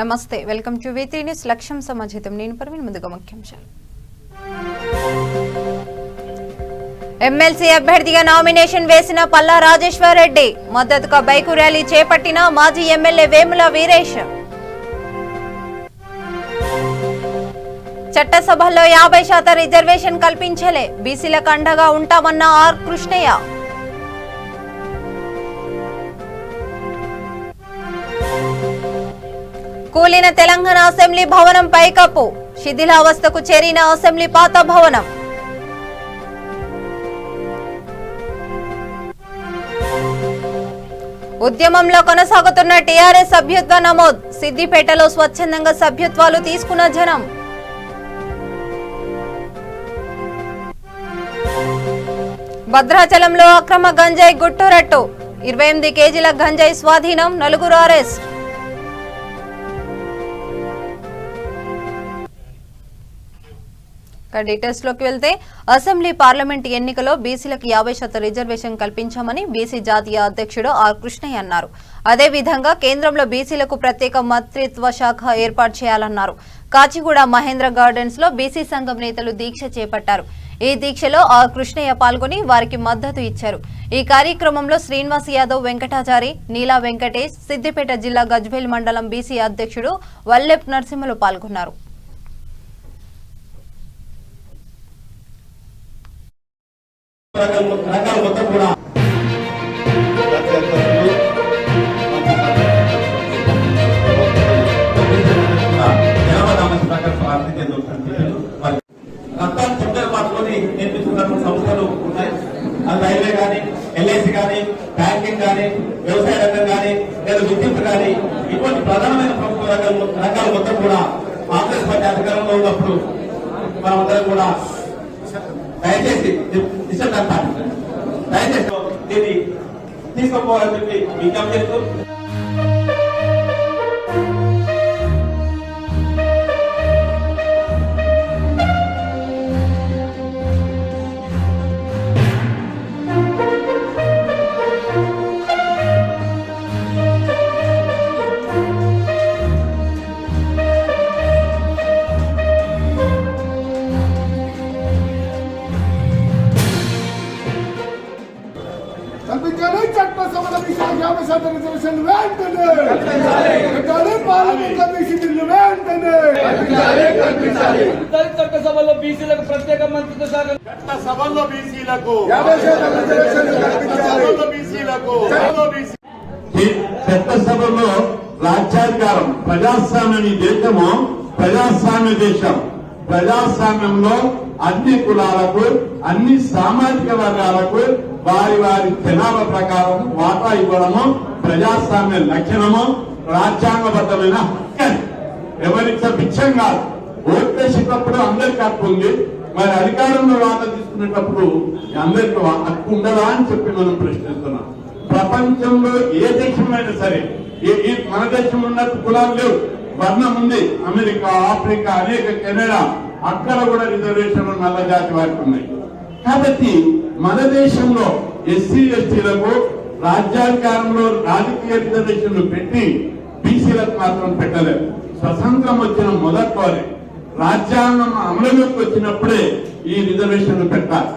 నమస్తే, welcome to V3 news. లక్ష్యం సమాజహితం. నేను పర్వీన్. ముందుగా ముఖ్యాంశాలు. ఎమ్మెల్సీ అభ్యర్థిగా నామినేషన్ వేసిన పల్లా రాజేశ్వర్ రెడ్డి మద్దతుగా బైకు ర్యాలీ చేపట్టిన మాజీ ఎమ్మెల్యే వేముల వీరేశ్. చట్టసభల్లో 50% రిజర్వేషన్ కల్పించలే, బీసీలకు అండగా ఉంటామన్న ఆర్ కృష్ణయ్య. కూలిన తెలంగాణ అసెంబ్లీ భవనం పైకప్పు, శిథిలావస్థకు చేరిన అసెంబ్లీ పాత భవనం. ఉద్యమంలో కొనసాగుతున్న టీఆర్ఎస్ సభ్యత్వ నమోదు, సిద్దిపేటలో స్వచ్ఛందంగా సభ్యత్వాలు తీసుకున్న జనం. భద్రాచలంలో అక్రమ గంజాయి గుట్టురట్టు, 28 కేజీల గంజాయి స్వాధీనం, 4 అరెస్ట్. డీటెయిల్స్ లోకి వెళ్తే, అసెంబ్లీ పార్లమెంట్ ఎన్నికలో బీసీలకు 50% రిజర్వేషన్ కల్పించామని బీసీ జాతీయ అధ్యక్షుడు ఆర్ కృష్ణయ్య అన్నారు. అదేవిధంగా కేంద్రంలో బీసీలకు ప్రత్యేక మంత్రిత్వ శాఖ ఏర్పాటు చేయాలన్నారు. కాచిగూడ మహేంద్ర గార్డెన్స్ లో బీసీ సంఘం నేతలు దీక్ష చేపట్టారు. ఈ దీక్షలో ఆర్ కృష్ణయ్య పాల్గొని వారికి మద్దతు ఇచ్చారు. ఈ కార్యక్రమంలో శ్రీనివాస్ యాదవ్, వెంకటాచారి, నీలా వెంకటేష్, సిద్దిపేట జిల్లా గజ్వేల్ మండలం బీసీ అధ్యక్షుడు వల్లెప్ నరసింహులు పాల్గొన్నారు. సంస్థలు ఉన్నాయి. అది రైల్వే కానీ, ఎల్ఐసి కానీ, బ్యాంకింగ్ కానీ, వ్యవసాయ రంగం కానీ, లేదా విద్యుత్ కానీ, ఇటువంటి ప్రధానమైన ప్రభుత్వ రంగాలు మొత్తం కూడా కాంగ్రెస్ పార్టీ అధికారంలో ఉన్నప్పుడు మనమందరం కూడా దయచేసి దీన్ని తీసుకోపోవాలని చెప్పి విజ్ఞప్తి చేస్తూ, చట్టసభల 50% రిజర్వేషన్ వెంటనే పెట్టాలి. పార్లమెంట్ కమిషన్ బిల్లు వెంటనే చట్టసభలో బీసీలకు ప్రత్యేక మంత్రిత్వ శాఖ, చట్టసభల్లో బీసీలకు 50% రిజర్వేషన్ కల్పించాలి. చట్టసభలో రాజ్యాధికారం, ప్రజాస్వామ్య దేశము ప్రజాస్వామ్య దేశం. ప్రజాస్వామ్యంలో అన్ని కులాలకు, అన్ని సామాజిక వర్గాలకు వారి వారి జనాభా ప్రకారం వాటా ఇవ్వడము ప్రజాస్వామ్య లక్షణము, రాజ్యాంగబద్ధమైన హక్కు. ఎవరికి బిచ్చం కాదు. ఓటు వేసేటప్పుడు అందరికి హక్కు ఉంది, మరి అధికారంలో వాటా తీసుకునేటప్పుడు అందరికి హక్కు ఉండదా అని చెప్పి మనం ప్రశ్నిస్తున్నాం. ప్రపంచంలో ఏ దేశమైనా సరే, మన దేశంలో ఉన్నట్టు కులాలు లేవు, వర్ణం ఉంది. అమెరికా, ఆఫ్రికా, అనేక కెనడా, అక్కడ కూడా రిజర్వేషన్లు నల్ల జాతి వారికి ఉన్నాయి. కాబట్టి మన దేశంలో ఎస్సీ ఎస్టీలకు రాజ్యాధికారంలో రాజకీయ రిజర్వేషన్లు పెట్టి బీసీలకు మాత్రం పెట్టలేదు. స్వతంత్రం వచ్చిన మొదట్లోనే రాజ్యాంగం అమలులోకి వచ్చినప్పుడే ఈ రిజర్వేషన్లు పెట్టాలి.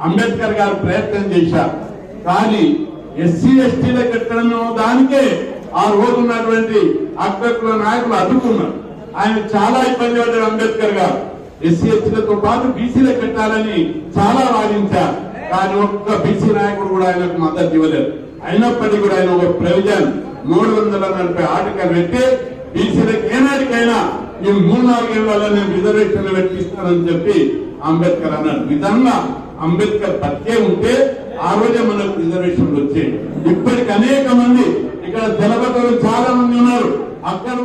అంబేద్కర్ గారు ప్రయత్నం చేశారు, కానీ ఎస్సీ ఎస్టీలకు పెట్టడం దానికే ఆ రోజు ఉన్నటువంటి అగ్రకుల నాయకులు అడ్డుకున్నారు. ఆయన చాలా ఇబ్బంది పడ్డారు. అంబేద్కర్ గారు ఎస్సీ ఎస్టీలతో పాటు బీసీలకు పెట్టాలని చాలా వాదించారు, కానీ ఒక్క బీసీ నాయకుడు కూడా ఆయనకు మద్దతు ఇవ్వలేదు. అయినప్పటికీ కూడా ఆయన ఒక ప్రొవిజన్ 340 ఆర్టికల్ పెట్టి బీసీలకు ఏనాటికైనా ఈ 3-4 ఏళ్లలో నేను రిజర్వేషన్లు పెట్టిస్తానని చెప్పి అంబేద్కర్ అన్నాడు. విధంగా అంబేద్కర్ బతికే ఉంటే ఆ రోజే మనకు రిజర్వేషన్లు వచ్చాయి. ఇప్పటికి అనేక మంది ఇక్కడ తెలబద్దలు చాలా మంది ఉన్నారు. అక్కడ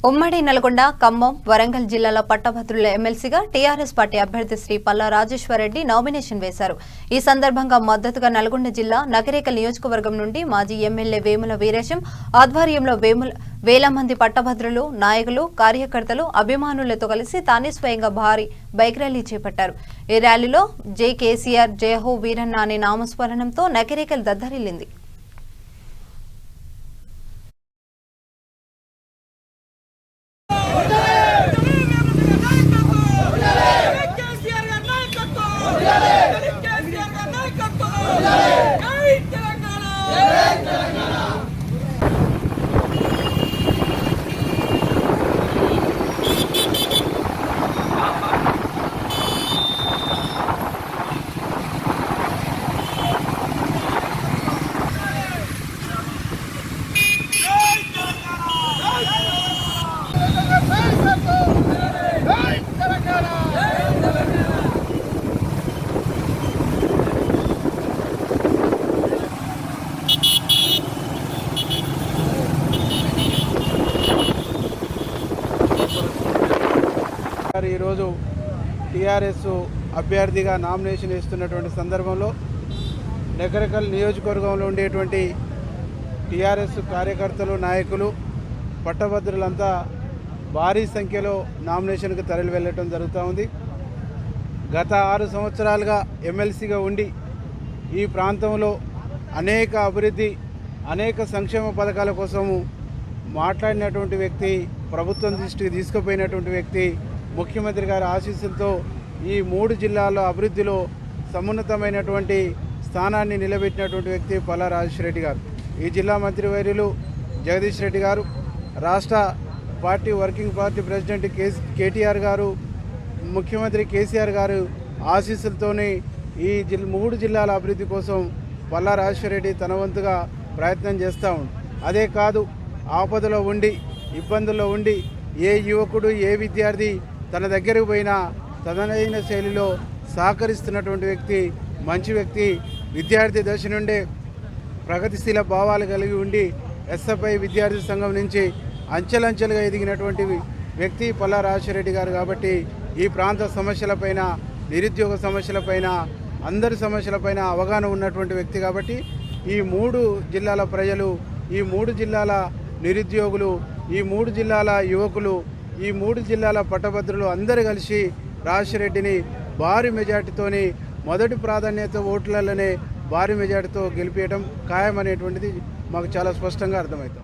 ఉమ్మడి నల్గొండ, ఖమ్మం, వరంగల్ జిల్లాల పట్టభద్రుల ఎమ్మెల్సీగా టీఆర్ఎస్ పార్టీ అభ్యర్థి శ్రీ పల్లా రాజేశ్వర్ రెడ్డి నామినేషన్ వేశారు. ఈ సందర్భంగా మద్దతుగా నల్గొండ జిల్లా నగరేకల్ నియోజకవర్గం నుండి మాజీ ఎమ్మెల్యే వేముల వీరేశం ఆధ్వర్యంలో వేల మంది పట్టభద్రులు, నాయకులు, కార్యకర్తలు, అభిమానులతో కలిసి తానే స్వయంగా భారీ బైక్ ర్యాలీ చేపట్టారు. ఈ ర్యాలీలో జై కేసీఆర్, జయహో వీరన్న అనే నామస్మరణంతో నగరేకల్ దద్దరిల్లింది. ఈరోజు టీఆర్ఎస్ అభ్యర్థిగా నామినేషన్ వేస్తున్నటువంటి సందర్భంలో నకరికల్ నియోజకవర్గంలో ఉండేటువంటి టీఆర్ఎస్ కార్యకర్తలు, నాయకులు, పట్టభద్రులంతా భారీ సంఖ్యలో నామినేషన్కు తరలి వెళ్ళటం జరుగుతూ ఉంది. గత 6 సంవత్సరాలుగా ఎమ్మెల్సీగా ఉండి ఈ ప్రాంతంలో అనేక అభివృద్ధి, అనేక సంక్షేమ పథకాల కోసము మాట్లాడినటువంటి వ్యక్తి, ప్రభుత్వం దృష్టికి తీసుకుపోయినటువంటి వ్యక్తి, ముఖ్యమంత్రి గారి ఆశీస్సులతో ఈ 3 జిల్లాల అభివృద్ధిలో సమున్నతమైనటువంటి స్థానాన్ని నిలబెట్టినటువంటి వ్యక్తి పల్లా రాజేశ్వర రెడ్డి గారు. ఈ జిల్లా మంత్రివర్యులు జగదీష్ రెడ్డి గారు, రాష్ట్ర party working party president KTR గారు, ముఖ్యమంత్రి కేసీఆర్ గారు ఆశీస్సులతోనే ఈ 3 జిల్లాల అభివృద్ధి కోసం పల్లా రాజేశ్వర రెడ్డి తన వంతుగా ప్రయత్నం చేస్తూ ఉంది. అదే కాదు, ఆపదలో ఉండి, ఇబ్బందుల్లో ఉండి ఏ యువకుడు, ఏ విద్యార్థి తన దగ్గరకు పోయినా తనదైన శైలిలో సహకరిస్తున్నటువంటి వ్యక్తి, మంచి వ్యక్తి. విద్యార్థి దశ నుండే ప్రగతిశీల భావాలు కలిగి ఉండి ఎస్ఎఫ్ఐ విద్యార్థి సంఘం నుంచి అంచెలంచెలుగా ఎదిగినటువంటి వ్యక్తి పల్లా రాజేశ్వర రెడ్డి గారు. కాబట్టి ఈ ప్రాంత సమస్యలపైన, నిరుద్యోగ సమస్యలపైన, అందరి సమస్యలపైన అవగాహన ఉన్నటువంటి వ్యక్తి. కాబట్టి ఈ 3 జిల్లాల ప్రజలు, ఈ 3 జిల్లాల నిరుద్యోగులు, ఈ 3 జిల్లాల యువకులు, ఈ 3 జిల్లాల పట్టభద్రులు అందరూ కలిసి రాజేశ్వర రెడ్డిని భారీ మెజార్టీతోని, మొదటి ప్రాధాన్యత ఓట్లలోనే భారీ మెజార్టీతో గెలిపేయడం ఖాయమనేటువంటిది మాకు చాలా స్పష్టంగా అర్థమవుతాం.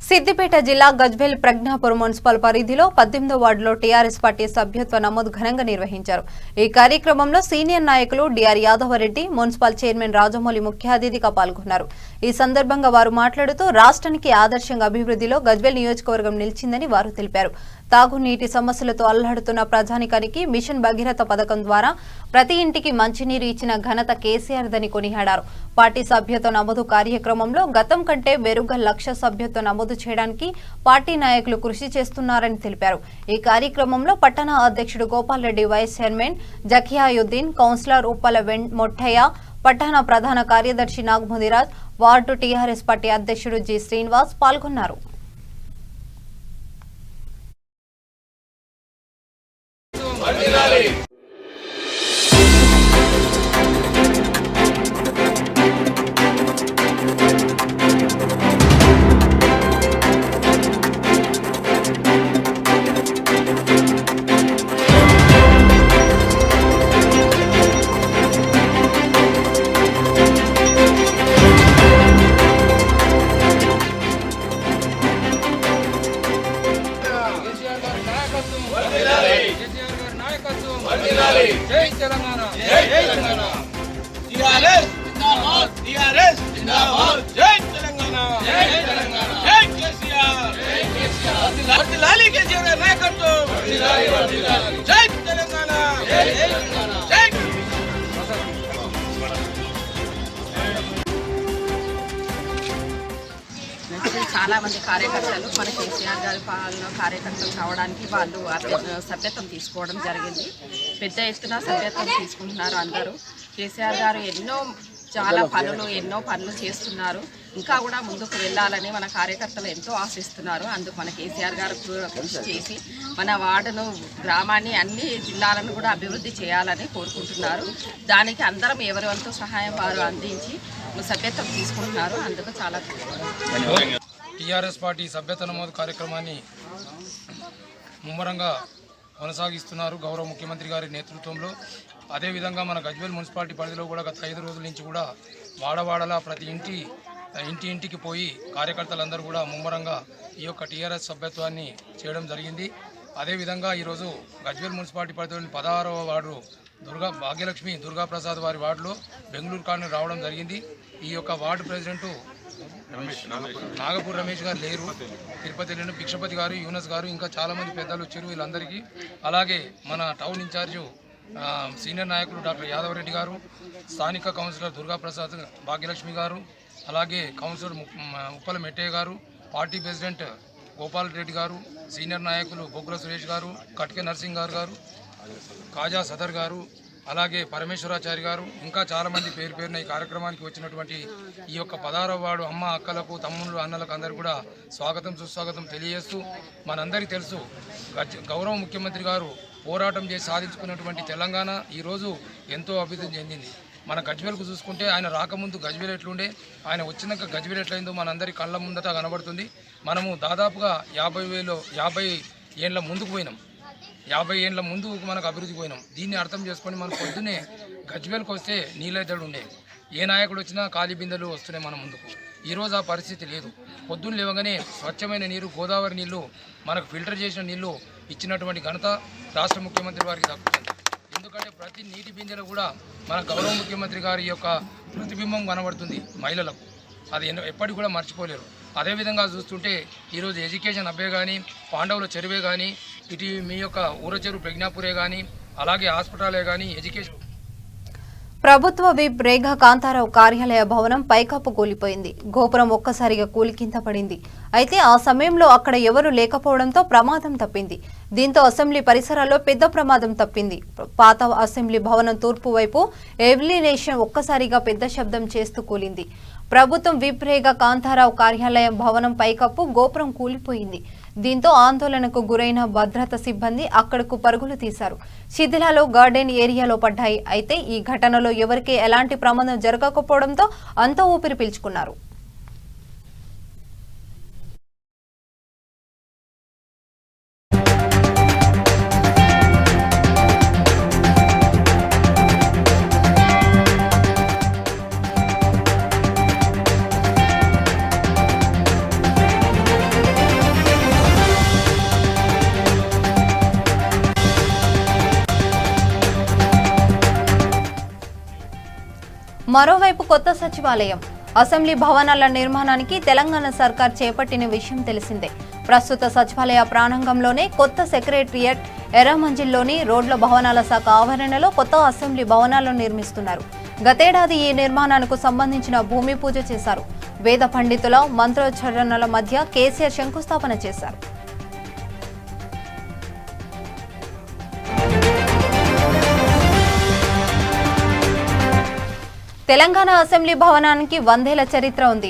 సిద్దిపేట జిల్లా గజ్వేల్ ప్రజ్ఞాపూర్ మున్సిపల్ పరిధిలో 18వ వార్డులో టీఆర్ఎస్ పార్టీ సభ్యత్వ నమోదు ఘనంగా నిర్వహించారు. ఈ కార్యక్రమంలో సీనియర్ నాయకులు DR Yadava Reddy, municipal chairman Rajamouli ముఖ్య అతిథిగా పాల్గొన్నారు. ఈ సందర్భంగా వారు మాట్లాడుతూ రాష్ట్రానికి ఆదర్శంగా అభివృద్ధిలో గజ్వేల్ నియోజకవర్గం నిలిచిందని వారు తెలిపారు. తాగునీటి సమస్యలతో అల్లాడుతున్న ప్రజానికానికి మిషన్ భగీరథ పథకం ద్వారా ప్రతి ఇంటికి మంచినీరు ఇచ్చిన ఘనత కేసీఆర్దని కొనియాడారు. పార్టీ సభ్యత్వ నమోదు కార్యక్రమంలో గతం కంటే మెరుగ్గా 1,00,000 సభ్యత్వ నమోదు చేయడానికి పార్టీ నాయకులు కృషి చేస్తున్నారని తెలిపారు. ఈ కార్యక్రమంలో పట్టణ అధ్యక్షుడు Gopal Reddy, vice chairman Zakiuddin, councillor Uppala Mottaiah, పట్టణ ప్రధాన కార్యదర్శి నాగముదిరాజ్, వార్డు టీఆర్ఎస్ పార్టీ అధ్యక్షుడు జి శ్రీనివాస్ పాల్గొన్నారు. జై తెలంగాణ, జై తెలంగాణ, టిఆర్ఎస్ జిందాబాద్, టిఆర్ఎస్ జిందాబాద్, జై తెలంగాణ, జై తెలంగాణ, జై కేసీఆర్, జై కేసీఆర్, వర్ధిల్లాలి కేసీఆర్ నాయకత్వం, వర్ధిల్లాలి, వర్ధిల్లాలి, జై తెలంగాణ, జై తెలంగాణ, జై చాలా మంది కార్యకర్తలు మన కేసీఆర్ గారి పాలన కార్యకర్తలు కావడానికి వాళ్ళు సభ్యత్వం తీసుకోవడం జరిగింది. పెద్ద ఎత్తున సభ్యత్వం తీసుకుంటున్నారు అందరూ. కేసీఆర్ గారు ఎన్నో పనులు చేస్తున్నారు. ఇంకా కూడా ముందుకు వెళ్ళాలని మన కార్యకర్తలు ఎంతో ఆశిస్తున్నారు. అందుకు మన కేసీఆర్ గారు కృషి చేసి మన వార్డును, గ్రామాన్ని, అన్ని జిల్లాలను కూడా అభివృద్ధి చేయాలని కోరుకుంటున్నారు. దానికి అందరం ఎవరి వంతు సహాయం వారు అందించి సభ్యత్వం తీసుకుంటున్నారు. అందుకు చాలా టీఆర్ఎస్ పార్టీ సభ్యత్వ నమోదు కార్యక్రమాన్ని ముమ్మరంగా కొనసాగిస్తున్నారు గౌరవ ముఖ్యమంత్రి గారి నేతృత్వంలో. అదేవిధంగా మన గజ్వేల్ మున్సిపాలిటీ పరిధిలో కూడా గత 5 రోజుల నుంచి కూడా వాడవాడలా ప్రతి ఇంటికి పోయి కార్యకర్తలందరూ కూడా ముమ్మరంగా ఈ యొక్క టీఆర్ఎస్ సభ్యత్వాన్ని చేయడం జరిగింది. అదేవిధంగా ఈరోజు గజ్వేల్ మున్సిపాలిటీ పరిధిలోని 16వ వార్డు భాగ్యలక్ష్మి దుర్గాప్రసాద్ వారి వార్డులో బెంగళూరు కాలనీ రావడం జరిగింది. ఈ యొక్క వార్డు ప్రెసిడెంటు నాగపూర్ రమేష్ గారు లేరు, తిరుపతిలోని భిక్షపతి గారు, యూనస్ గారు, ఇంకా చాలామంది పెద్దలు వచ్చారు వీళ్ళందరికీ. అలాగే మన టౌన్ ఇన్ఛార్జు సీనియర్ నాయకులు డాక్టర్ యాదవరెడ్డి గారు, స్థానిక కౌన్సిలర్ దుర్గాప్రసాద్ భాగ్యలక్ష్మి గారు, అలాగే కౌన్సిలర్ ఉప్పల మెట్టయ్య గారు, పార్టీ ప్రెసిడెంట్ గోపాల్ రెడ్డి గారు, సీనియర్ నాయకులు బొగ్గుల సురేష్ గారు, కట్కే నర్సింగ్ గారు, కాజా సదర్ గారు, అలాగే పరమేశ్వరాచారి గారు, ఇంకా చాలామంది పేరు పేరున ఈ కార్యక్రమానికి వచ్చినటువంటి ఈ యొక్క 16వ వార్డు అమ్మ అక్కలకు, తమ్ముళ్ళు, అన్నలకు అందరూ కూడా స్వాగతం సుస్వాగతం తెలియజేస్తూ, మనందరికీ తెలుసు గౌరవ ముఖ్యమంత్రి గారు పోరాటం చేసి సాధించుకున్నటువంటి తెలంగాణ ఈరోజు ఎంతో అభివృద్ధి చెందింది. మన గజ్వేల్కు చూసుకుంటే ఆయన రాకముందు గజ్వేల్ ఎట్లుండే, ఆయన వచ్చినాక గజ్వేల్ ఎట్లయిందో మనందరి కళ్ళ ముందట కనబడుతుంది. మనము దాదాపుగా 50 ఏళ్ళ ముందుకు పోయినాం. 50 ఏళ్ళ ముందు మనకు అభివృద్ధి పోయినాం. దీన్ని అర్థం చేసుకొని మనం పొద్దున్నే గజ్వేల్కి వస్తే నీళ్ళెద్దడు ఉండే, ఏ నాయకుడు వచ్చినా ఖాళీ బిందెలు వస్తున్నాయి మన ముందుకు. ఈరోజు ఆ పరిస్థితి లేదు. పొద్దున్న లేవగానే స్వచ్ఛమైన నీరు, గోదావరి నీళ్లు, మనకు ఫిల్టర్ చేసిన నీళ్లు ఇచ్చినటువంటి ఘనత రాష్ట్ర ముఖ్యమంత్రి వారికి దక్కుతుంది. ఎందుకంటే ప్రతి నీటి బిందెలో కూడా మన గౌరవ ముఖ్యమంత్రి గారి యొక్క ప్రతిబింబం కనబడుతుంది మహిళలకు. అది ఎప్పటికి కూడా మర్చిపోలేరు. అదేవిధంగా చూస్తుంటే ఈరోజు ఎడ్యుకేషన్ అబ్బే కానీ, పాండవుల చెరువే కానీ, ఇటు మీ యొక్క ఊర చెరువు ప్రజ్ఞాపురే కానీ, అలాగే హాస్పిటలే కానీ, ఎడ్యుకేషన్. ప్రభుత్వ విప్ రేఖ కాంతారావు కార్యాలయ భవనం పైకప్పు కూలిపోయింది. గోపురం ఒక్కసారిగా కూలి కింద పడింది. అయితే ఆ సమయంలో అక్కడ ఎవరూ లేకపోవడంతో ప్రమాదం తప్పింది. దీంతో అసెంబ్లీ పరిసరాల్లో పెద్ద ప్రమాదం తప్పింది. పాత అసెంబ్లీ భవనం తూర్పు వైపు ఎలివేషన్ ఒక్కసారిగా పెద్ద శబ్దం చేస్తూ కూలింది. ప్రభుత్వం విప్ రేఖ కాంతారావు కార్యాలయం భవనం పైకప్పు గోపురం కూలిపోయింది. దీంతో ఆందోళనకు గురైన భద్రతా సిబ్బంది అక్కడకు పరుగులు తీశారు. శిథిలాలు గార్డెన్ ఏరియాలో పడ్డాయి. అయితే ఈ ఘటనలో ఎవరికీ ఎలాంటి ప్రమాదం జరగకపోవడంతో అంతా ఊపిరి పీల్చుకున్నారు. మరోవైపు కొత్త సచివాలయం, అసెంబ్లీ భవనాల నిర్మాణానికి తెలంగాణ సర్కార్ చేపట్టిన విషయం తెలిసిందే. ప్రస్తుత సచివాలయ ప్రాంగణంలోనే కొత్త సెక్రటరియట్, ఎర్రమంజిల్లోని రోడ్ల భవనాల శాఖ ఆవరణలో కొత్త అసెంబ్లీ భవనాలను నిర్మిస్తున్నారు. గతేడాది ఈ నిర్మాణానికి సంబంధించిన భూమి పూజ చేశారు. వేద పండితుల మంత్రోచ్చరణల మధ్య కేసీఆర్ శంకుస్థాపన చేశారు. తెలంగాణ అసెంబ్లీ భవనానికి 100 ఏళ్ల చరిత్ర ఉంది.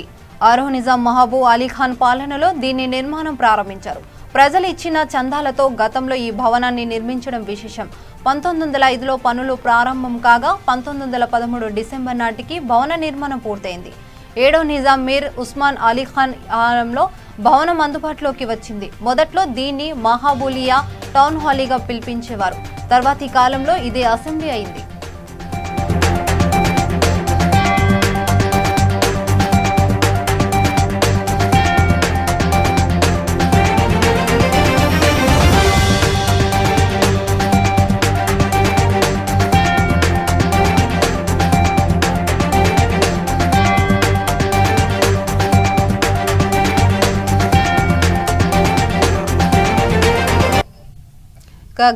ఆరో నిజాం మహబూబ్ అలీఖాన్ పాలనలో దీని నిర్మాణం ప్రారంభించారు. ప్రజలు ఇచ్చిన చందాలతో గతంలో ఈ భవనాన్ని నిర్మించడం విశేషం. 1905లో పనులు ప్రారంభం కాగా 1913 డిసెంబర్ నాటికి భవన నిర్మాణం పూర్తయింది. 7వ నిజాం మీర్ ఉస్మాన్ అలీఖాన్ కాలంలో భవనం అందుబాటులోకి వచ్చింది. మొదట్లో దీన్ని మహాబూలియా టౌన్ హాలీగా పిలిపించేవారు. తర్వాతి కాలంలో ఇదే అసెంబ్లీ అయింది.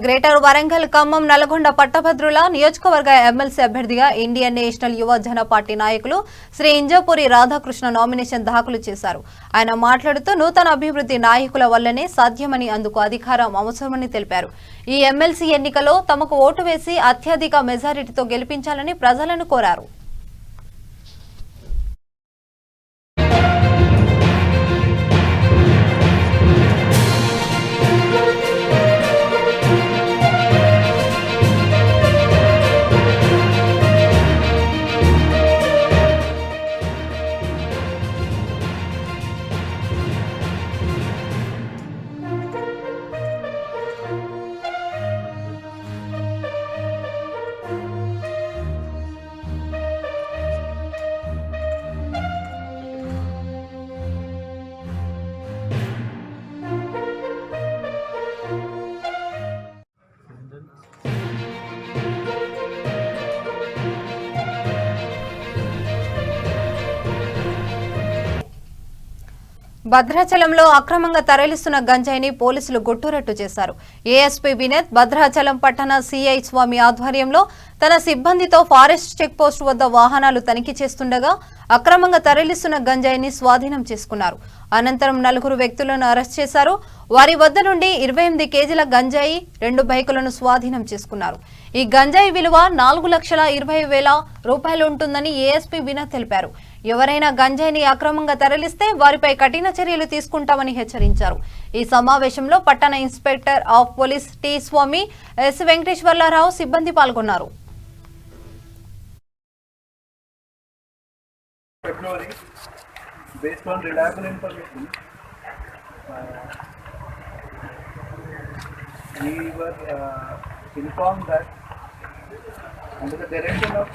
గ్రేటర్ వరంగల్, ఖమ్మం, నల్గొండ పట్టభద్రుల నియోజకవర్గ ఎమ్మెల్సీ అభ్యర్థిగా ఇండియన్ నేషనల్ యువ జన పార్టీ నాయకులు శ్రీ ఇంజాపూరి రాధాకృష్ణ నామినేషన్ దాఖలు చేశారు. ఆయన మాట్లాడుతూ నూతన అభివృద్ధి నాయకుల వల్లనే సాధ్యమని, అందుకు అధికారం అవసరమని తెలిపారు. ఈ ఎమ్మెల్సీ ఎన్నికలో తమకు ఓటు వేసి అత్యధిక మెజారిటీతో గెలిపించాలని ప్రజలను కోరారు. భద్రాచలంలో అక్రమంగా తరలిస్తున్న గంజాయిని పోలీసులు గుట్టురట్టు చేశారు. ఏఎస్పీ వినోద్, భద్రాచలం పట్టణ సిఐ స్వామి ఆధ్వర్యంలో తన సిబ్బందితో ఫారెస్ట్ చెక్ పోస్ట్ వద్ద వాహనాలు తనిఖీ చేస్తుండగా అక్రమంగా తరలిస్తున్న గంజాయిని స్వాధీనం చేసుకున్నారు. అనంతరం 4 వ్యక్తులను అరెస్ట్ చేశారు. వారి వద్ద నుండి 28 కేజీల గంజాయి, 2 బైకులను స్వాధీనం చేసుకున్నారు. ఈ గంజాయి విలువ 4,20,000 రూపాయలు ఉంటుందని ఏఎస్పీ వినోద్ తెలిపారు. ఎవరైనా గంజాయిని అక్రమంగా తరలిస్తే వారిపై కఠిన చర్యలు తీసుకుంటామని హెచ్చరించారు. ఈ సమావేశంలో పట్టణ inspector of police T Swamy, S Venkateswarlarao సిబ్బంది పాల్గొన్నారు. February, based on reliable information, we were informed that under the direction of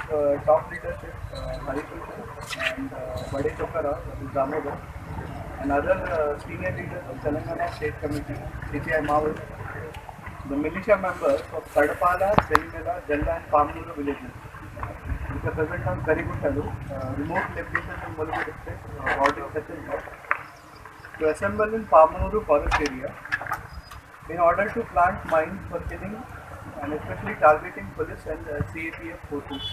top leadership, Harikrishna and Bade Chokara, Damodar, and other senior leaders of Telangana State Committee, CPI Maoist, the militia members of Kadapala, Selimela, Jalla and Pamnuru villages, which are present on Kariguttalu, remote locations in Mulugu district, ordering such as that, to assemble in Pamnuru forest area in order to plant mines for killing and especially targeting police and CAPF forces.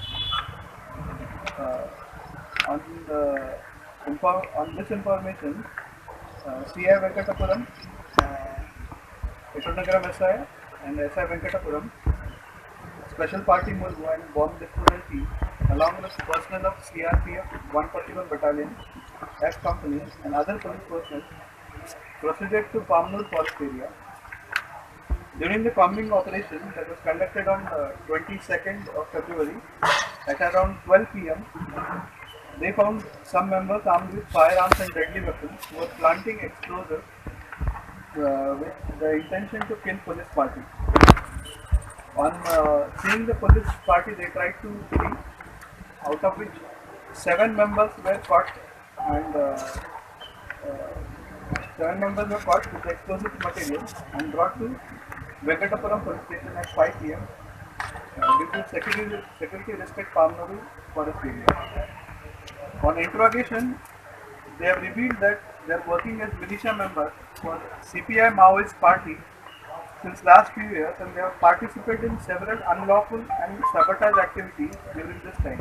On this information, CI Venkatapuram, Yeshwanagaram SI and SI Venkatapuram, Special Party Mulgu and Bomb Disposal Team, along with personnel of CRPF 141 Battalion, F Company and other police personnel, proceeded to Pamnur forest area. During the combing operation that was conducted on 22nd of February at around 12 p.m, they found some members armed with firearms and deadly weapons who were planting explosives with the intention to kill police party. On seeing the police party, they tried to flee, out of which 7 members were caught and 7 members were caught with explosive material and brought to Venkatapuram police station at 5 p.m. Due to security restrict Pamnuru forest area. On interrogation, they have revealed that they are working as militia members for CPI Maoist party since last few years, and they have participated in several unlawful and sabotage activities during this time.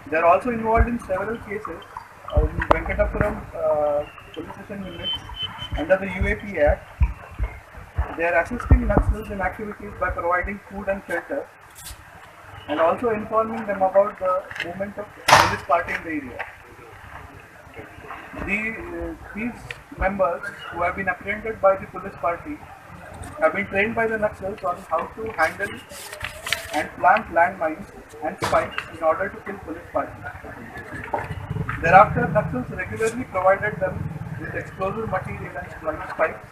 They are also involved in several cases in Venkatapuram police station units under the UAP Act. They are assisting Naxals in activities by providing food and shelter and also informing them about the movement of police party in the area. These members who have been apprehended by the police party have been trained by the Naxals on how to handle and plant landmines and spikes in order to kill police party. Thereafter, Naxals regularly provided them with explosive material and spikes,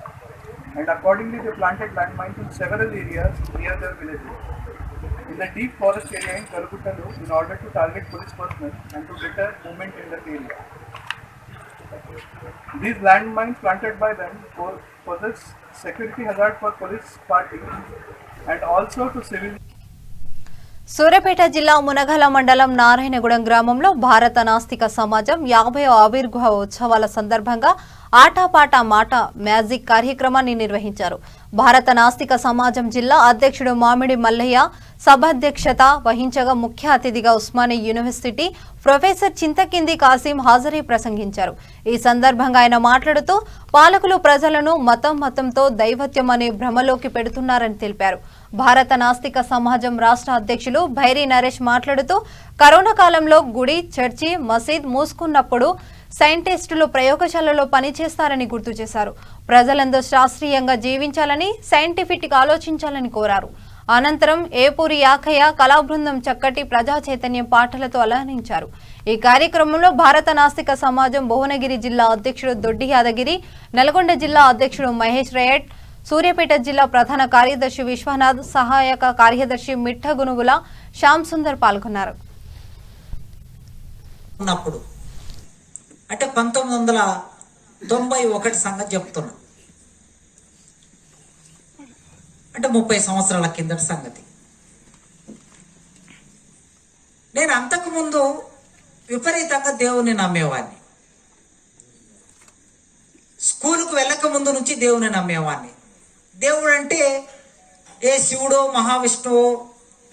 and accordingly they planted landmines in several areas near their villages in the deep forest area in Kariguttalu in order to target police personnel and to deter movement in that area. These landmines planted by them poses security hazard for police party and also to civil. Suryapet జిల్లా మునగల మండలం నారాయణగూడెం గ్రామంలో భారత నాస్తిక సమాజం 50వ ఆవిర్భావ ఉత్సవాల సందర్భంగా ఆటపాట మాట మ్యాజిక్ కార్యక్రమాన్ని నిర్వహించారు. భారత నాస్తిక సమాజం జిల్లా అధ్యక్షుడు మామిడి మల్లయ్య సభాధ్యక్షత వహించగా ముఖ్య అతిథిగా ఉస్మానియా యూనివర్సిటీ ప్రొఫెసర్ చింతకింది కాసిం హాజరై ప్రసంగించారు. ఈ సందర్భంగా ఆయన మాట్లాడుతూ పాలకులు ప్రజలను మతంతో దైవత్యం అనే భ్రమలోకి పెడుతున్నారని తెలిపారు. భారత నాస్తిక సమాజం రాష్ట్ర అధ్యక్షులు భైరీ నరేష్ మాట్లాడుతూ కరోనా కాలంలో గుడి, చర్చి, మసీద్ మూసుకున్నప్పుడు సైంటిస్టులు ప్రయోగశాలలో పనిచేస్తారని గుర్తు చేశారు. ప్రజలందరూ శాస్త్రీయంగా జీవించాలని, సైంటిఫిక్ ఆలోచించాలని కోరారు. అనంతరం ఏపూరి యాకయ్య కళాబృందం చక్కటి ప్రజా చైతన్యం పాటలతో అలరించారు. ఈ కార్యక్రమంలో భారత నాస్తిక సమాజం భువనగిరి జిల్లా అధ్యక్షుడు దొడ్డి యాదగిరి, నల్గొండ జిల్లా అధ్యక్షుడు మహేష్ రేయట్, సూర్యాపేట జిల్లా ప్రధాన కార్యదర్శి విశ్వనాథ్, సహాయక కార్యదర్శి మిఠగునుగుల శ్యామ్ సుందర్ పాల్గొన్నారు. అంటే 1991 సంగతి చెప్తున్నా, అంటే 30 సంవత్సరాల కిందటి సంగతి. నేను అంతకుముందు విపరీతంగా దేవుని నమ్మేవాడిని. స్కూలుకు వెళ్ళక ముందు నుంచి దేవుని నమ్మేవాడిని. దేవుడు అంటే ఏ శివుడో, మహావిష్ణువో,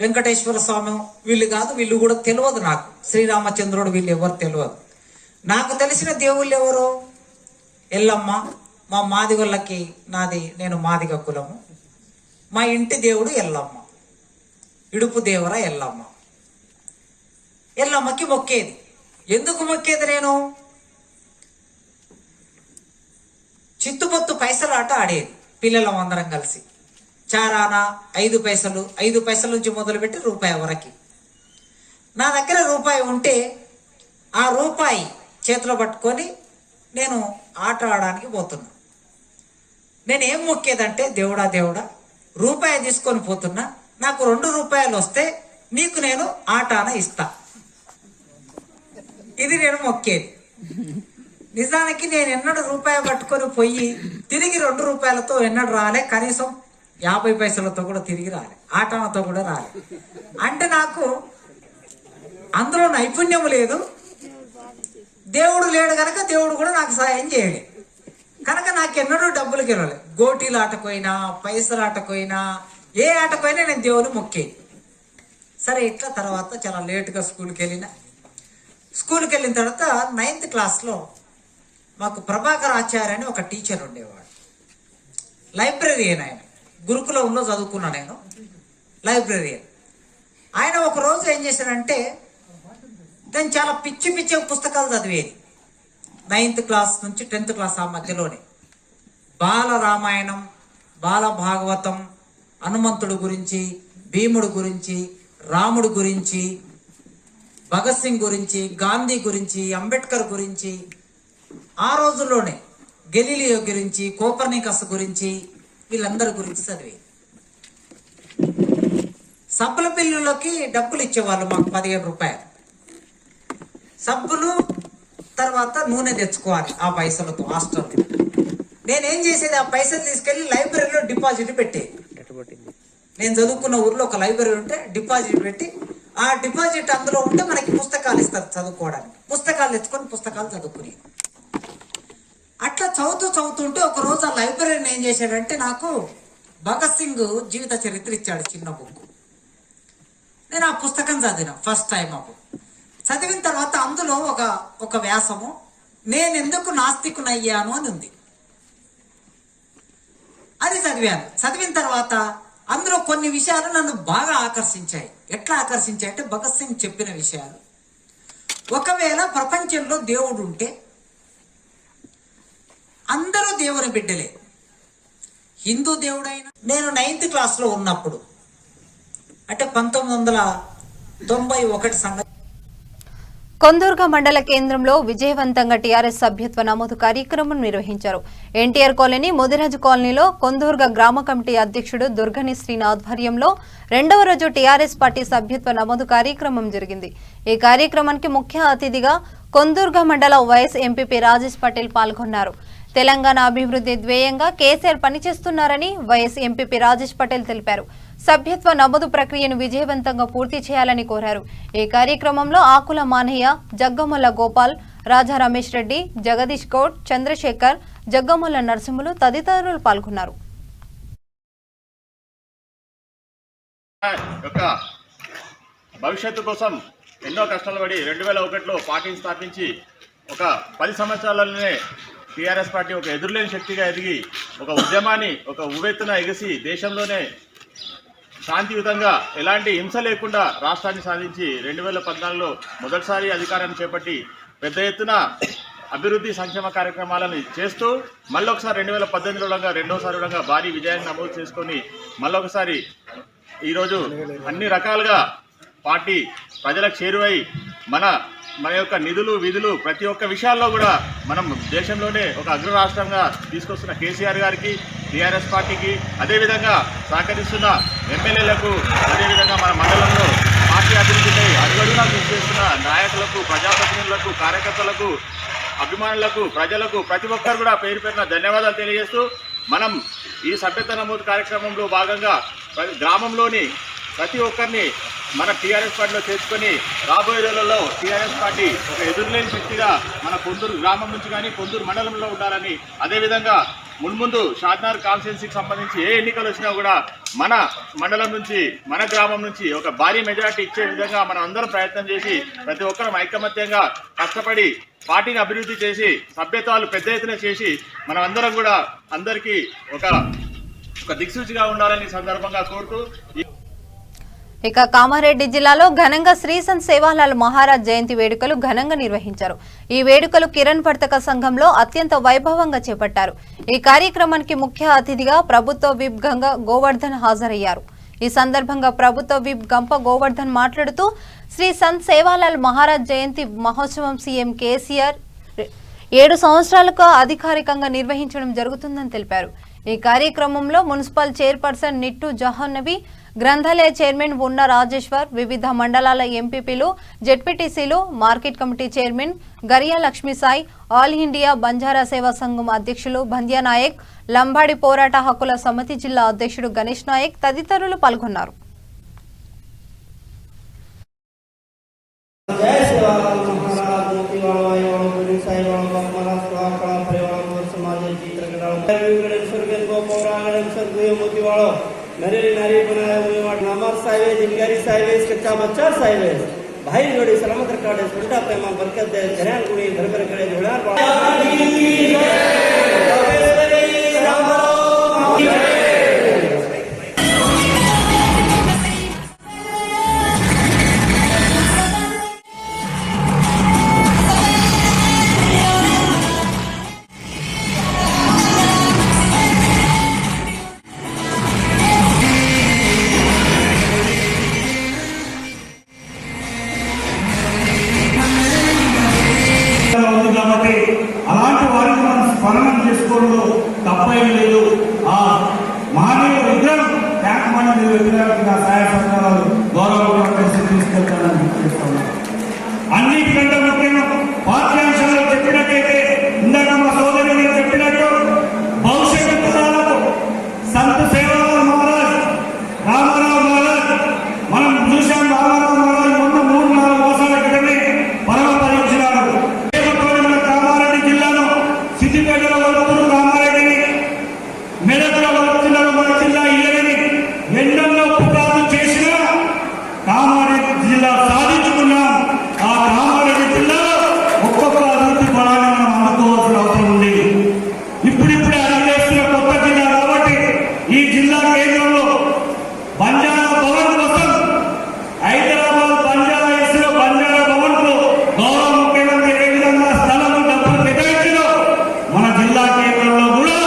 వెంకటేశ్వర స్వామి వీళ్ళు కాదు, వీళ్ళు కూడా తెలియదు నాకు. శ్రీరామచంద్రుడు వీళ్ళు ఎవరు తెలియదు. నాకు తెలిసిన దేవుళ్ళు ఎవరు? ఎల్లమ్మ, మా మాదిగొల్లకి నేను మాదిగ కులము. మా ఇంటి దేవుడు ఎల్లమ్మ, ఇడుపు దేవర ఎల్లమ్మ. ఎల్లమ్మకి మొక్కేది. ఎందుకు మొక్కేది? నేను చిత్తుపొత్తు పైసలాట ఆడేది పిల్లలం అందరం కలిసి. చారానా 5 పైసలు, 5 పైసల నుంచి మొదలుపెట్టి రూపాయి వరకు. నా దగ్గర రూపాయి ఉంటే ఆ రూపాయి చేతిలో పట్టుకొని నేను ఆట ఆడడానికి పోతున్నా. నేనేం మొక్కేదంటే, దేవుడా దేవుడా, రూపాయి తీసుకొని పోతున్నా, నాకు 2 రూపాయలు వస్తే నీకు నేను ఆటాన ఇస్తా. ఇది నేను మొక్కేది. నిజానికి నేను ఎన్నడూ రూపాయి పట్టుకొని పోయి తిరిగి 2 రూపాయలతో ఎన్నడూ రాలే. కనీసం 50 పైసలతో కూడా తిరిగి రాలే, ఆటానతో కూడా రాలే. అంటే నాకు అందులో నైపుణ్యం లేదు. దేవుడు లేడు కనుక దేవుడు కూడా నాకు సహాయం చేయలే. కనుక నాకెన్నడూ డబ్బులు గెలవలే. గోటీలు ఆటపోయినా, పైసలు ఆటపోయినా, ఏ ఆటపోయినా నేను దేవుని మొక్కేది. సరే, ఇట్లా తర్వాత చాలా లేటుగా స్కూల్కి వెళ్ళిన తర్వాత 9th క్లాస్లో మాకు ప్రభాకర్ ఆచార్య అని ఒక టీచర్ ఉండేవాడు. లైబ్రరీయన్ ఆయన. గురుకులంలో చదువుకున్నా నేను, లైబ్రరీయన్. ఆయన ఒకరోజు ఏం చేశాడంటే, నేను చాలా పిచ్చి పుస్తకాలు చదివేది 9th క్లాస్ నుంచి 10th క్లాస్ ఆ మధ్యలోనే. బాల రామాయణం, బాల భాగవతం, హనుమంతుడు గురించి, భీముడు గురించి, రాముడు గురించి, భగత్ సింగ్ గురించి, గాంధీ గురించి, అంబేద్కర్ గురించి, ఆ రోజుల్లోనే గెలీలియో గురించి, కోపర్నికస్ గురించి, వీళ్ళందరి గురించి చదివేది. సబ్బుల బిల్లులకి డబ్బులు ఇచ్చేవాళ్ళు మాకు 15 రూపాయలు. సబ్బులు తర్వాత నూనె తెచ్చుకోవాలి ఆ పైసలతో హాస్టల్. నేనేం చేసేది, ఆ పైసలు తీసుకెళ్లి లైబ్రరీలో డిపాజిట్ పెట్టేది. నేను చదువుకున్న ఊర్లో ఒక లైబ్రరీ ఉంటే డిపాజిట్ పెట్టి, ఆ డిపాజిట్ అందులో ఉంటే మనకి పుస్తకాలు ఇస్తారు చదువుకోవడానికి. పుస్తకాలు తెచ్చుకొని పుస్తకాలు చదువుకునేది. అట్లా చదువుతుంటే ఒక రోజు ఆ లైబ్రరీని ఏం చేశాడంటే, నాకు భగత్ సింగ్ జీవిత చరిత్ర ఇచ్చాడు, చిన్న బుక్. నేను ఆ పుస్తకం చదివిన ఫస్ట్ టైం. అప్పుడు చదివిన తర్వాత అందులో ఒక వ్యాసము, నేనెందుకు నాస్తికునయ్యాను అని ఉంది. అది చదివాను. చదివిన తర్వాత అందులో కొన్ని విషయాలు నన్ను బాగా ఆకర్షించాయి. ఎట్లా ఆకర్షించాయి అంటే, భగత్ సింగ్ చెప్పిన విషయాలు. ఒకవేళ ప్రపంచంలో దేవుడు ఉంటే అందరూ దేవుని బిడ్డలే. హిందూ దేవుడైనా, నేను 9th క్లాస్లో ఉన్నప్పుడు అంటే 1991 సంగతి. కొందూర్గ మండల కేంద్రంలో విజయవంతంగా టీఆర్ఎస్ సభ్యత్వ నమోదు కార్యక్రమం నిర్వహించారు. ఎన్టీఆర్ కాలనీ, ముదిరాజు కాలనీలో కొందూర్గ గ్రామ కమిటీ అధ్యక్షుడు దుర్గని శ్రీని ఆధ్వర్యంలో 2వ రోజు టీఆర్ఎస్ పార్టీ సభ్యత్వ నమోదు కార్యక్రమం జరిగింది. ఈ కార్యక్రమానికి ముఖ్య అతిథిగా కొందూర్గ మండల వైఎస్ ఎంపీపీ రాజేష్ పటేల్ పాల్గొన్నారు. తెలంగాణ అభివృద్ధి ధ్యేయంగా కేసీఆర్ పనిచేస్తున్నారని వైఎస్ ఎంపీపీ రాజేష్ పటేల్ తెలిపారు. సభ్యత్వ నమోదు ప్రక్రియను విజయవంతంగా పూర్తి చేయాలని కోరారు. ఈ కార్యక్రమంలో ఆకుల మానయ్య, జగ్గమల్ల గోపాల్, రాజా రమేష్ రెడ్డి, జగదీష్ గౌడ్, చంద్రశేఖర్, జగ్గమల్ల నరసింహులు తదితరులు పాల్గొన్నారు. భవిష్యత్తు కోసం ఎన్నో కష్టాలు పడి 2001లో పార్టీని స్థాపించి ఒక 10 సంవత్సరాలలోనే టీఆర్ఎస్ పార్టీ ఒక ఎదురులేని శక్తిగా ఎదిగి ఒక ఉద్యమాన్ని ఒక ఉవ్వెత్తున ఎగిసి దేశంలోనే శాంతియుతంగా ఎలాంటి హింస లేకుండా రాష్ట్రాన్ని సాధించి 2014లో మొదటిసారి అధికారాన్ని చేపట్టి పెద్ద ఎత్తున అభివృద్ధి సంక్షేమ కార్యక్రమాలను చేస్తూ మళ్ళొకసారి 2018లో రెండోసారి భారీ విజయాన్ని నమోదు చేసుకొని మళ్ళొకసారి ఈరోజు అన్ని రకాలుగా పార్టీ ప్రజలకు చేరువై మన యొక్క నిధులు విధులు ప్రతి ఒక్క విషయాల్లో కూడా మనం దేశంలోనే ఒక అగ్ర రాష్ట్రంగా తీసుకొస్తున్న కేసీఆర్ గారికి, టీఆర్ఎస్ పార్టీకి, అదేవిధంగా సహకరిస్తున్న ఎమ్మెల్యేలకు, అదేవిధంగా మన మండలంలో పార్టీ అభివృద్ధిపై అడుగడుగునా కృషి చేస్తున్న నాయకులకు, ప్రజాప్రతినిధులకు, కార్యకర్తలకు, అభిమానులకు, ప్రజలకు ప్రతి ఒక్కరు కూడా పేరు పేరున ధన్యవాదాలు తెలియజేస్తూ, మనం ఈ సభ్యత్వ నమోదు కార్యక్రమంలో భాగంగా గ్రామంలోని ప్రతి ఒక్కరిని మన టీఆర్ఎస్ పార్టీలో చేర్చుకొని రాబోయే రోజులలో టీఆర్ఎస్ పార్టీ ఒక ఎదురులేని శక్తిగా మన కొందూరు గ్రామం నుంచి కానీ కొందూరు మండలంలో ఉండాలని, అదేవిధంగా మున్ముందు షాద్నగర్ కాన్స్టిట్యున్సీకి సంబంధించి ఏ ఎన్నికలు వచ్చినా కూడా మన మండలం నుంచి మన గ్రామం నుంచి ఒక భారీ మెజారిటీ ఇచ్చే విధంగా మనం అందరం ప్రయత్నం చేసి ప్రతి ఒక్కరం ఐకమత్యంగా కష్టపడి పార్టీని అభివృద్ధి చేసి సభ్యత్వాలు పెద్ద ఎత్తున చేసి మనం అందరం కూడా అందరికీ ఒక దిక్సూచిగా ఉండాలని సందర్భంగా కోరుతూ ఇక కామారెడ్డి జిల్లాలో ఘనంగా శ్రీ సంత్ సేవాలాల్ మహారాజ్ జయంతి వేడుకలు ఘనంగా నిర్వహించారు. ఈ వేడుకలు కిరణ్ పర్తక సంఘంలో అత్యంత వైభవంగా చేపట్టారు. ఈ కార్యక్రమానికి ముఖ్య అతిథిగా ప్రభుత్వ విప్ గంగ గోవర్ధన్ హాజరయ్యారు. ఈ సందర్భంగా ప్రభుత్వ విప్ గంప గోవర్ధన్ మాట్లాడుతూ శ్రీ సంత్ సేవాలాల్ మహారాజ్ జయంతి మహోత్సవం సీఎం కేసీఆర్ 7 సంవత్సరాలుగా అధికారికంగా నిర్వహించడం జరుగుతుందని తెలిపారు. ఈ కార్యక్రమంలో మున్సిపల్ చైర్పర్సన్ నిట్టు జహాన్నవి, గ్రంథాలయ చైర్మన్ ఉన్న రాజేశ్వర్, వివిధ మండలాల ఎంపీపీలు, జెడ్పీటీసీలు, market committee chairman గరియా లక్ష్మీసాయి, all India Banjara సేవా సంఘం అధ్యక్షులు బంద్యా నాయక్, లంబాడి పోరాట హక్కుల సమితి జిల్లా అధ్యక్షుడు గణేష్ నాయక్ తదితరులు పాల్గొన్నారు. मेरे नारी बनाया हुए नमर साइवेज इंगारी साइवेज कच्चा बच्चा साइवेज भाई जोड़ी सलामत रखाड़े सुंडा प्रेमा बरकत दे धरन गुणी घर घर करे जोड़ार అలాంటి వారిని మనం స్మరణం చేసుకోవడంలో తప్పేం లేదు. ఆ మానవ విగ్రహం ట్యాంక్ మండలి విగ్రహానికి సహాయ సహకారాలు గౌరవంగా తీసుకెళ్తానని చెప్తున్నాను. అన్నిటికంటే ముఖ్యంగా పాఠ్యాంశాలు చెప్పినట్టయితే ఇందాక మా సోదరి మీరు చెప్పినట్టు భవిష్యత్తు తరాలకు సంత సేవాలాల్ మహారాజ్ రామారావు మహారాజ్ మనం చూసాం. రామారావు మహారాజ్ మొన్న 3-4 మాసాల క్రితమే పరమపదించినారు. సిద్దిపేటలో వస్తున్న కామారెడ్డిని, మెదక్లో వస్తున్న మన జిల్లా ఇయ్యని ఎన్నెన్నో పుకార్లు చేసినా కామారెడ్డి జిల్లా సాధించుకున్నాం. ఆ కామారెడ్డి జిల్లాలో ఒక్కొక్క అభివృద్ధి ఫలాన్ని మనం అందుకోవాల్సిన అవసరం ఉంది. ఇప్పుడిప్పుడే అడిగేస్తున్న కొత్త జిల్లా కాబట్టి ఈ జిల్లా కేంద్రంలో బంజారా భవన్ కోసం హైదరాబాద్ బంజారా హిల్స్లో బంజారా భవన్ కు గౌరవ ముఖ్యమంత్రి ఏ విధంగా స్థలం డబ్బులు కేటాయించినో మన జిల్లా కేంద్రంలో కూడా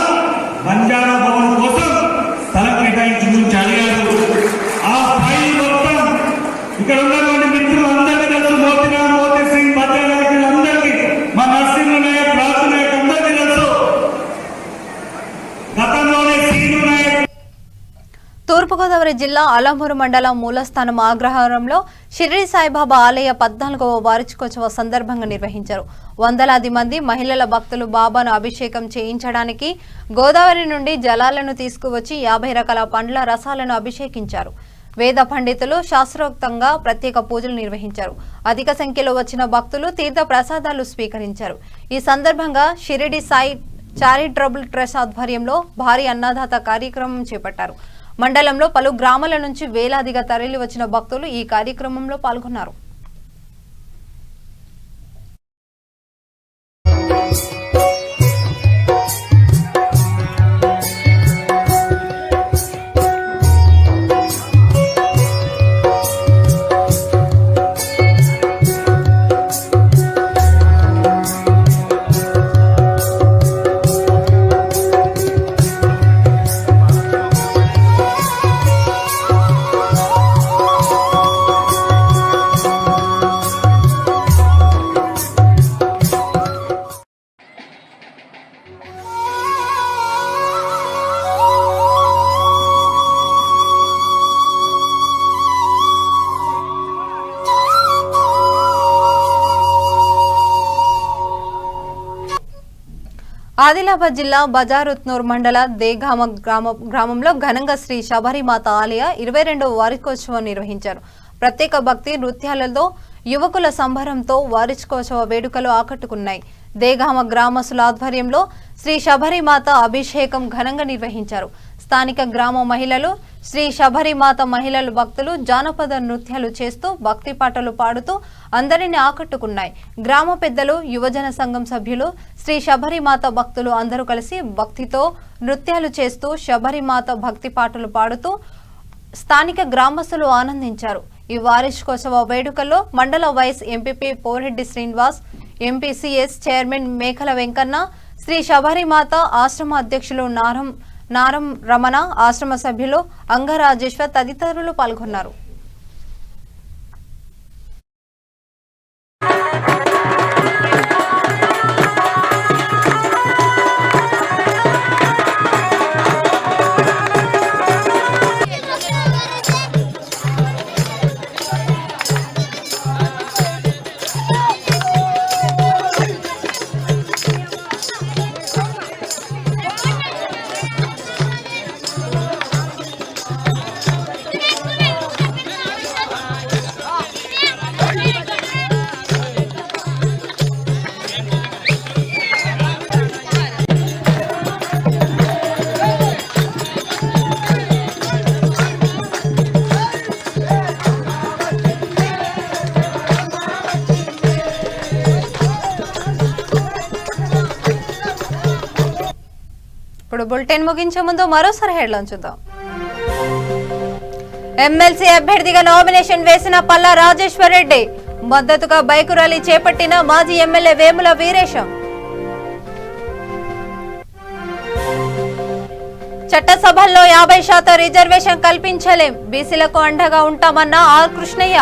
బంజారా భవన్ కోసం స్థలం కేటాయించి నుంచి అడిగారు. ఆ ఫైల్ మొత్తం ఇక్కడ ఉన్నటువంటి మిత్రులు అందరికీ తెలుసు. మోతీ సింగ్ భద్రనాయకులు అందరికీ, మా నరసింహ నాయక్, రాజు నాయక్ అందరికీ తెలుసు. గతంలోనే సీను నాయక్. తూర్పుగోదావరి జిల్లా అలంపూర్ మండలం మూలస్థానం అగ్రహారంలో షిరిడి సాయిబాబా ఆలయ 14వ వార్షికోత్సవ సందర్భంగా నిర్వహించారు. వందలాది మంది మహిళల భక్తులు బాబాను అభిషేకం చేయించడానికి గోదావరి నుండి జలాలను తీసుకువచ్చి 50 రకాల పండ్ల రసాలను అభిషేకించారు. వేద పండితులు శాస్త్రోక్తంగా ప్రత్యేక పూజలు నిర్వహించారు. అధిక సంఖ్యలో వచ్చిన భక్తులు తీర్థ ప్రసాదాలు స్వీకరించారు. ఈ సందర్భంగా షిరిడి సాయి చారిటబుల్ ట్రస్ట్ ఆధ్వర్యంలో భారీ అన్నదాత కార్యక్రమం చేపట్టారు. మండలంలో పలు గ్రామాల నుంచి వేలాదిగా తరలి వచ్చిన భక్తులు ఈ కార్యక్రమంలో పాల్గొన్నారు. ఆదిలాబాద్ జిల్లా బజారుత్నూర్ మండల దేగామ గ్రామంలో ఘనంగా శ్రీ శబరిమాత ఆలయ 22వ వార్షికోత్సవం నిర్వహించారు. ప్రత్యేక భక్తి నృత్యాలతో యువకుల సంబరంతో వార్షికోత్సవ వేడుకలు ఆకట్టుకున్నాయి. దేగామ గ్రామస్తుల ఆధ్వర్యంలో శ్రీ శబరిమాత అభిషేకం ఘనంగా నిర్వహించారు. స్థానిక గ్రామ మహిళలు, శ్రీ శబరిమాత మహిళలు భక్తులు జానపద నృత్యాలు చేస్తూ భక్తి పాటలు పాడుతూ అందరిని ఆకట్టుకున్నాయి. గ్రామ పెద్దలు, యువజన సంఘం సభ్యులు, శ్రీ శబరిమాత భక్తులు అందరూ కలిసి భక్తితో నృత్యాలు చేస్తూ శబరిమాత భక్తి పాటలు పాడుతూ స్థానిక గ్రామస్తులు ఆనందించారు. ఈ వార్షికోత్సవ వేడుకల్లో మండల vice MPP Poreddy Srinivas, MPCS chairman Mekala Venkanna, Shri శబరిమాత ఆశ్రమ అధ్యక్షులు నారం రమణ, ఆశ్రమ సభ్యులు అంగరాజేశ్వర్ తదితరులు పాల్గొన్నారు. ఇప్పుడు బులెటిన్ ముగించే ముందు మరోసారి హెడ్లైన్ చూద్దాం. ఎమ్మెల్సీ అభ్యర్థిగా నామినేషన్ వేసిన పల్లా రాజేశ్వర్ రెడ్డి, మద్దతుగా బైకు ర్యాలీ చేపట్టిన మాజీ ఎమ్మెల్యే వేముల వీరేశం. చట్టసభల్లో 50% రిజర్వేషన్ కల్పించలేం, బీసీలకు అండగా ఉంటామన్న ఆర్ కృష్ణయ్య.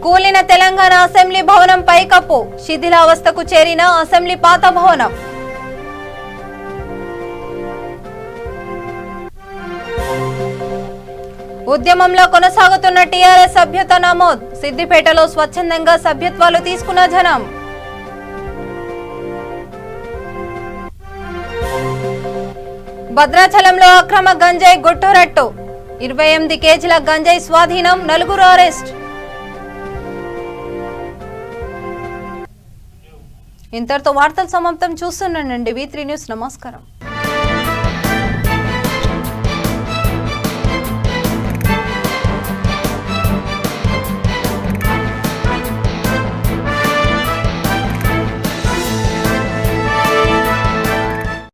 కూలిన తెలంగాణ అసెంబ్లీ భవనం పైకప్పు, శిథిలావస్థకు చేరిన అసెంబ్లీ పాత భవనం. ఉద్యమంలో కొనసాగుతున్న టీఆర్ఎస్ సభ్యత నమోదు, సిద్దిపేటలో స్వచ్ఛందంగా సభ్యత్వాలు తీసుకున్న జనం. భద్రాచలంలో అక్రమ గంజాయి గుట్టురట్టు, 28 కేజీల గంజాయి స్వాధీనం, 4 అరెస్ట్. ఇంతటితో వార్తలు సమాప్తం. చూస్తున్నానండి V3 న్యూస్. నమస్కారం.